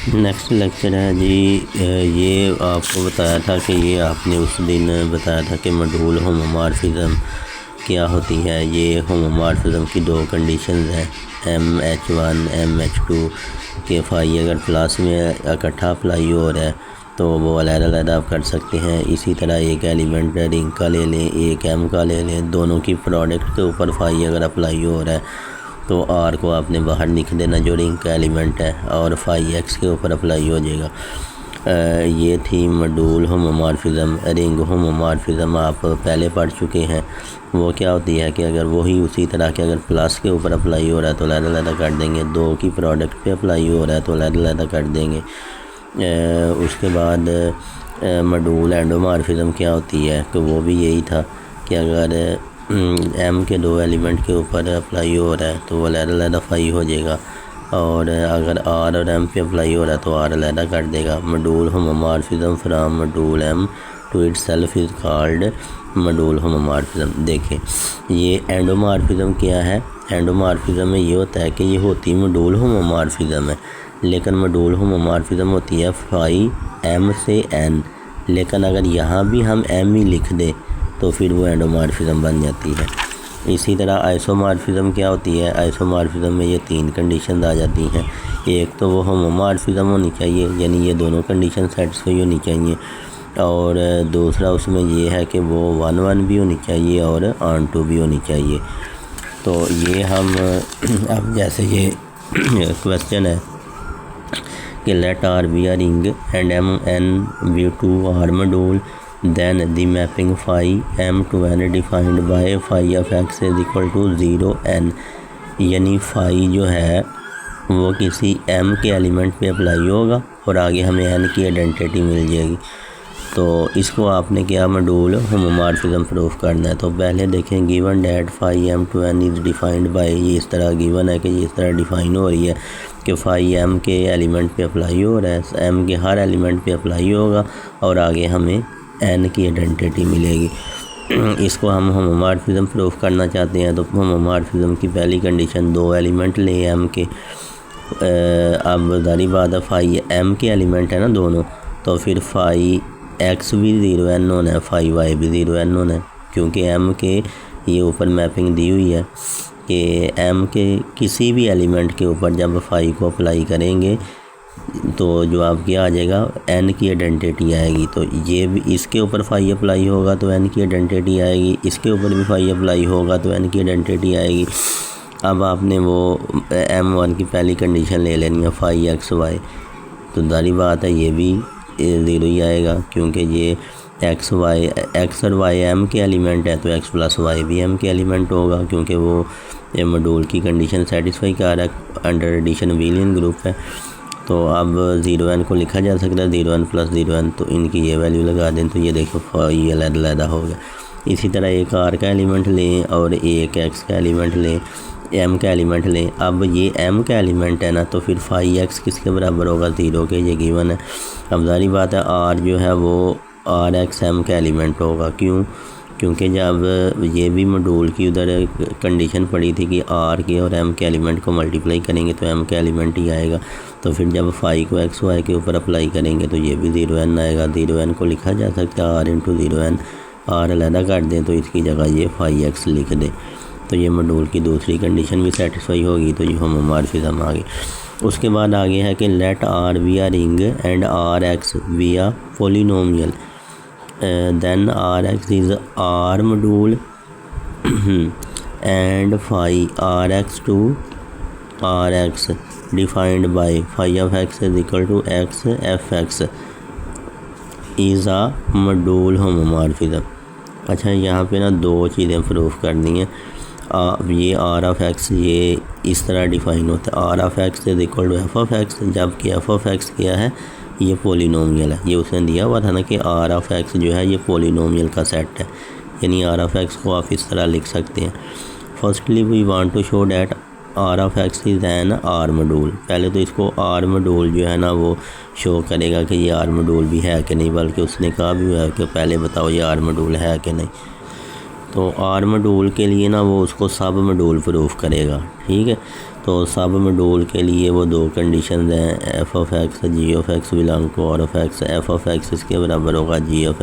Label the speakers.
Speaker 1: Next lecture है जी। ये आपको बताया था कि ये आपने उस दिन बताया था कि मॉड्यूल होमोमॉर्फिज्म क्या होती है। ये होमोमॉर्फिज्म की दो कंडीशंस हैं, MH1 MH2 के फाई अगर प्लस में इकट्ठा अप्लाई हो रहा है तो वो अलग-अलग आप कर सकते हैं। इसी तरह एक एलिमेंट रिंग का ले लें, एक M का ले लें, दोनों की प्रोडक्ट के ऊपर फाई अगर अप्लाई हो रहा है तो R को आपने बाहर लिख देना जो रिंग का एलिमेंट है और फाई X के ऊपर अप्लाई हो जाएगा। ये थी मॉड्यूल होमोमॉर्फिज्म। रिंग होमोमॉर्फिज्म आप पहले पढ़ चुके हैं। वो क्या होती है कि अगर वही उसी तरह के अगर प्लस के ऊपर अप्लाई हो रहा है तो अलग-अलग कर देंगे, दो की प्रोडक्ट पे अप्लाई हो रहा है तो अलग-अलग कर देंगे। उसके बाद मॉड्यूल एंडोमॉर्फिज्म क्या होती है कि वो भी यही था कि अगर M के दो एलिमेंट के ऊपर अप्लाई हो रहा है तो वो अलग फाई हो जाएगा और अगर R और M पे अप्लाई हो रहा है तो R अलग कर देगा। Module homomorphism from module M to itself is called module homomorphism. देखें ये एंडोमॉर्फिज्म क्या है। एंडोमॉर्फिज्म में ये होता है कि ये होती मॉड्यूल होमोमॉर्फिज्म है, लेकिन मॉड्यूल होमोमॉर्फिज्म होती है फाई M से N, लेकिन अगर यहाँ भी हम M ही लिख दें तो फिर वो एंडोमॉर्फिज्म बन जाती है। इसी तरह आइसोमॉर्फिज्म क्या होती है। आइसोमॉर्फिज्म में ये तीन कंडीशन आ जाती हैं। एक तो वो होमोमॉर्फिज्म होनी चाहिए, यानी ये दोनों कंडीशन सेटिस्फाई होनी चाहिए, और दूसरा उसमें ये है कि वो 1-1 भी होनी चाहिए और ऑन-टू भी होनी चाहिए। तो ये हम अब जैसे ये क्वेश्चन है कि let R be a ring and M be two R module, then the mapping phi M to N defined by phi of X is equal to 0 N, यानी फाई जो है वो किसी M के एलिमेंट पे apply होगा और आगे हमें N की आइडेंटिटी मिल जाएगी। तो इसको आपने क्या मॉड्यूल होमोमॉर्फिज्म प्रूफ करना है। तो पहले देखें given that phi M to N is defined by, ये इस तरह गिवन है कि ये इस तरह डिफाइन हो रही है कि फाई M के एलिमेंट पे अप्लाई हो रहा है, M के हर एलिमेंट पे अप्लाई होगा और आगे हमें N की आइडेंटिटी मिलेगी। इसको हम होमोमॉर्फिज्म प्रूफ करना चाहते हैं। तो होमोमॉर्फिज्म की पहली कंडीशन दो एलिमेंट ले M के। अब जारी बात है फाई M के एलिमेंट है ना दोनों, तो फिर फाई X भी 0N होना है, फाई Y भी 0N होना है, क्योंकि M के ये ऊपर मैपिंग दी हुई है कि M के किसी भी एलिमेंट के ऊपर जब फाई को अप्लाई करेंगे तो जो आपके आ जाएगा N की आइडेंटिटी आएगी। तो ये भी इसके ऊपर फाई अप्लाई होगा तो N की आइडेंटिटी आएगी, इसके ऊपर भी फाई अप्लाई होगा तो N की आइडेंटिटी आएगी। अब आपने वो M1 की पहली कंडीशन ले लेनी है फाई XY, तो जारी बात है ये भी 0 ही आएगा, क्योंकि ये X और Y M के एलिमेंट है तो X प्लस Y भी M के एलिमेंट होगा, क्योंकि वो मॉड्यूल की कंडीशन सेटिस्फाई कर रहा है, अंडर एडिशन विलियन ग्रुप है। तो अब 0N को लिखा जा सकता है 0N प्लस 0N, तो इनकी ये वैल्यू लगा दें तो ये देखो ये अलग हो गया। इसी तरह एक R का एलिमेंट लें और एक X का एलिमेंट लें, M का एलिमेंट लें। अब ये M का एलिमेंट है ना, तो फिर फाई X किसके बराबर होगा 0 के, ये गिवन है। अब जारी बात है R जो है वो RX M का एलिमेंट होगा। क्यों? क्योंकि जब ये भी मॉड्यूल की उधर कंडीशन पड़ी थी कि R के और M के एलिमेंट को मल्टीप्लाई करेंगे तो M का एलिमेंट ही आएगा, तो फिर जब फाई को XY के ऊपर अप्लाई करेंगे तो ये भी 0N आएगा। 0N को लिखा जा सकता है R इंटू 0N, R अलग कर दें तो इसकी जगह ये फाई X लिख दें, तो ये मॉड्यूल की दूसरी कंडीशन भी सेटिस्फाई होगी, तो ये होमोमॉर्फिज्म आ गई। उसके बाद आगे है कि let R be a ring and RX be a polynomial, then RX is R module and phi RX to RX defined by phi of X is equal to X fx is a module homomorphism। अच्छा यहाँ पे ना दो चीज़ें proof करनी है। ये R of X ये इस तरह डिफाइन होता है, R of X is equal to F of X, जबकि F of X क्या है, ये पोलिनोमियल है। ये उसने दिया हुआ था ना कि R of X जो है ये पोलिनोमियल का सेट है, यानी R of X को आप इस तरह लिख सकते हैं। Firstly we want to show that R of X is an R module. पहले तो इसको R मॉड्यूल जो है ना वो शो करेगा कि ये R मॉड्यूल भी है कि नहीं, बल्कि उसने कहा भी हुआ है कि पहले बताओ ये R मॉड्यूल है कि नहीं। तो आर मॉड्यूल के लिए ना वो उसको सब मॉड्यूल प्रूफ करेगा, ठीक है। तो सब मॉड्यूल के लिए वो दो कंडीशन हैं, F of X G of X belong to R of X, F of X इसके बराबर होगा जी ऑफ एक्स